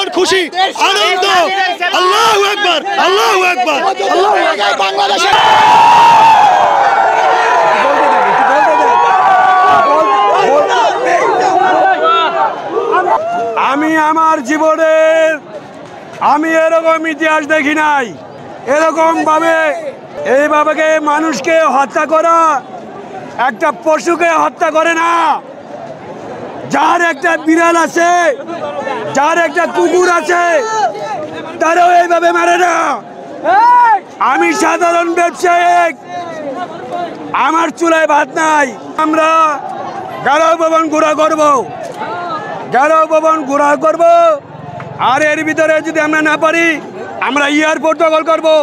মন খুশি আনন্দ। আল্লাহু আকবার, আল্লাহু আকবার, আল্লাহু আকবার। বাংলাদেশের আমি আমার জীবনের আমি এরকম ইতিহাস দেখি নাই। এরকম ভাবে এইভাবে মানুষকে হত্যা করা, একটা পশুকে হত্যা করে না। যার একটা বিড়াল আছে, যার একটা কুকুর আছে, তারাও এইভাবে মারে না। আমি সাধারণ ব্যবসায়ী, আমার চুলায় ভাত নাই। আমরা গাড়াও ভবন ঘোরা করবো, গাড়াও ভবন ঘোরা করবো। আর এর ভিতরে যদি আমরা না পারি, আমরা এয়ারপোর্ট দখল করবো,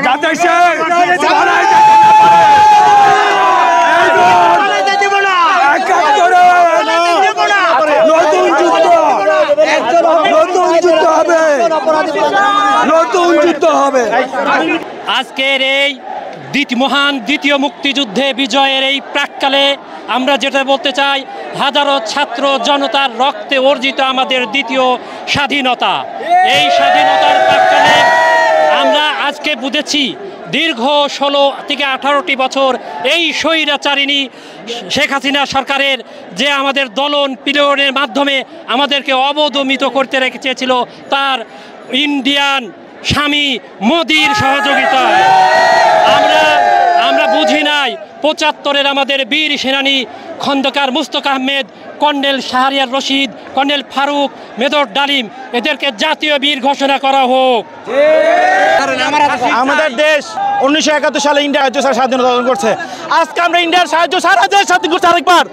যাতে সে নতুন যুদ্ধ হবে, নতুন যুদ্ধ হবে। আজকের এই মহান দ্বিতীয় মুক্তিযুদ্ধে বিজয়ের এই প্রাক্কালে আমরা যেটা বলতে চাই, হাজারো ছাত্র জনতার রক্তে অর্জিত আমাদের দ্বিতীয় স্বাধীনতা। এই স্বাধীনতার প্রাক্কালে আমরা আজকে বুঝেছি দীর্ঘ 16 থেকে 18টি বছর এই স্বৈরাচারিণী শেখ হাসিনা সরকারের যে আমাদের দলন পীড়নের মাধ্যমে আমাদেরকে অবদমিত করতে রেখেছিল, তার ইন্ডিয়ান স্বামী মোদির সহযোগিতায় আমরা বুঝি নাই 75-এর আমাদের বীর সেনানী Khondaker Mostaq Ahmed, colonel Shahriar Rashid, colonel Farooq, major Dalim, এদেরকে জাতীয় বীর ঘোষণা করা হোক। আমাদের দেশ 1971 সালে ইন্ডিয়া সাহায্য স্বাধীনতা অর্জন করছে। আজকে আমরা ইন্ডিয়ার সাহায্য সারা দেশ স্বাধীন করছে আরেকবার।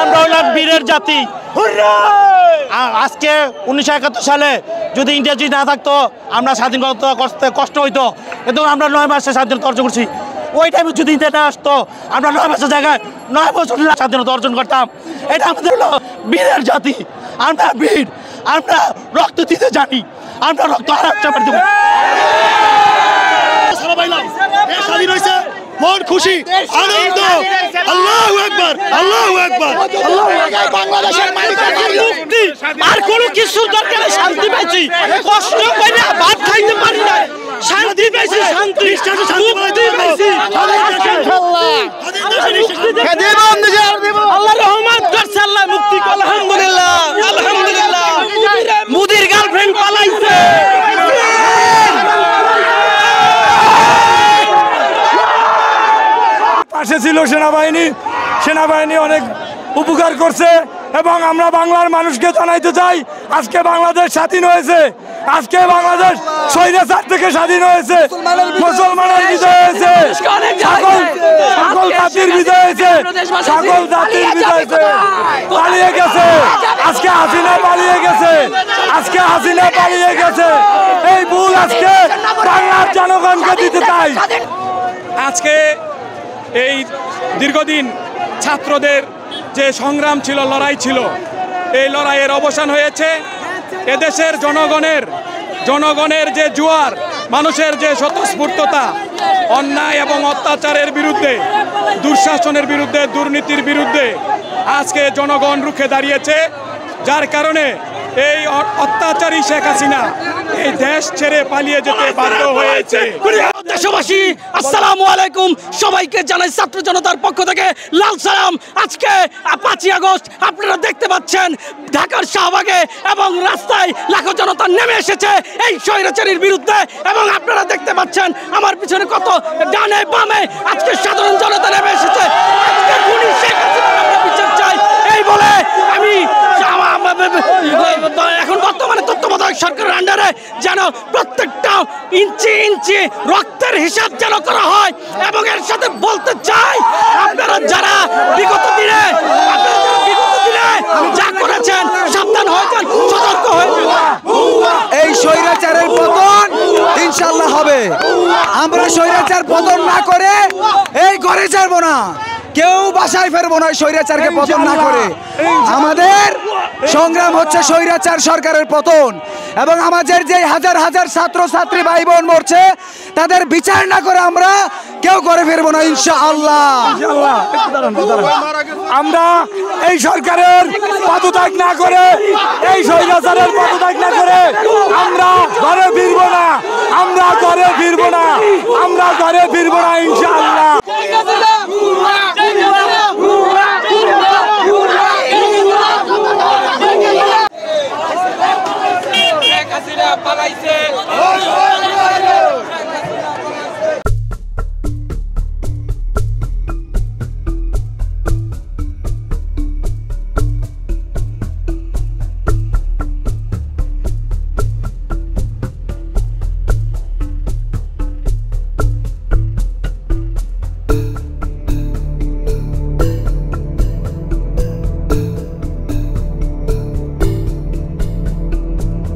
আমরা হলাম বীরের জাতি। আজকে 1971 সালে যদি ইন্ডিয়া যদি না থাকতো, আমরা স্বাধীনতা করতে কষ্ট হইতো, কিন্তু আমরা 9 মাসে স্বাধীনতা অর্জন করছি। ওই টাইমে যদি ইন্ডিয়া না আসতো, আমরা 9 মাসের জায়গায় 9 বছর স্বাধীনতা অর্জন করতাম। এটা আমাদের হলো বীরের জাতি। আমরা বীর, আমরা রক্ত দিতে জানি, আমরা রক্ত হারাম চাপা দেব। স্বাধীন হয়েছে, মন খুশি আনন্দ। আল্লাহু আকবার, আল্লাহু আকবার, আল্লাহু আকবার। বাংলাদেশের মুক্তি আর কোনো কিছুর দরকার নেই। শান্তি পাইছি, কষ্ট করে ভাত খাইতে পারি না, শান্তি পাইছি, শান্তি মুক্তি পাইছি। আল্লাহ রহমত করছে, আল্লাহ মুক্তি। আলহামদুলিল্লাহ, আলহামদুলিল্লাহ। মুদির গার্লফ্রেন্ড পালাইছে। পাশে ছিল সেনাবাহিনী, সেনাবাহিনী অনেক উপকার করছে এবং আমরা বাংলার মানুষকে জানাইতে চাই, আজকে বাংলাদেশ স্বাধীন হয়েছে। আজকে বাংলাদেশ স্বৈরাচার থেকে স্বাধীন হয়েছে, মুসলমানের বিজয় হয়েছে, সকল জাতির বিজয় হয়েছে, সকল জাতির বিজয় হয়েছে। পালিয়ে গেছে, আজকে হাসিনা পালিয়ে গেছে, আজকে হাসিনা পালিয়ে গেছে। এই ভুল আজকে বাংলার জনগণকে দিতে চাই। আজকে এই দীর্ঘদিন ছাত্রদের যে সংগ্রাম ছিল, লড়াই ছিল, এই লড়াইয়ের অবসান হয়েছে। এদেশের জনগণের যে জোয়ার, মানুষের যে স্বতঃস্ফূর্ততা, অন্যায় এবং অত্যাচারের বিরুদ্ধে, দুঃশাসনের বিরুদ্ধে, দুর্নীতির বিরুদ্ধে আজকে জনগণ রুখে দাঁড়িয়েছে। যার কারণে এই অত্যাচারী শেখ হাসিনা এই দেশ ছেড়ে পালিয়ে যেতে বাধ্য হয়েছে। দেশবাসী আসসালামু আলাইকুম, সবাইকে জানাই ছাত্র জনতার পক্ষ থেকে লাল সালাম। আজকে 5ই আগস্ট আপনারা দেখতে পাচ্ছেন ঢাকার শাহবাগে এবং রাস্তায় লাখো জনতা নেমে এসেছে এই স্বৈরাচারীর বিরুদ্ধে। এবং আপনারা দেখতে পাচ্ছেন আমার পিছনে কত ডানে বামে আজকে সাধারণ জনতা নেমে এসেছে। আজকে খুনি শেখ হাসিনার আমরা বিচার চাই, এই বলে আমি এখন বর্তমানে তত্ত্বাবধায়ক সরকারের আন্ডারে যেন প্রত্যেকটা ইঞ্চি ইঞ্চি রক্তের হিসাব যেন করা হয়। এবং এর সাথে বলতে চাই, আপনারা যারা বিগত দিনে যা করেছেন, সাবধান হয়ে যান, সতর্ক হয়ে যান। এই স্বৈরাচারের পতন ইনশাল্লাহ হবে। আমরা স্বৈরাচার পতন না করে এই ঘরে ছাড়বো না, কেউ বাসায় ফেরবো না স্বৈরাচারকে পতন না করে। আমাদের সংগ্রাম হচ্ছে স্বৈরাচার সরকারের পতন। এবং আমাদের যে হাজার হাজার ছাত্র ছাত্রী ভাই বোন মরছে তাদের বিচার না করে আমরা কেউ করে ফিরবো না ইনশাআল্লাহ। আমরা এই সরকারের পদত্যাগ না করে, এই স্বৈরাচারের পদত্যাগ না করে আমরা ঘরে ফিরবো না, আমরা ঘরে ফিরবো না, আমরা ঘরে ফিরবো না ইনশাআল্লাহ।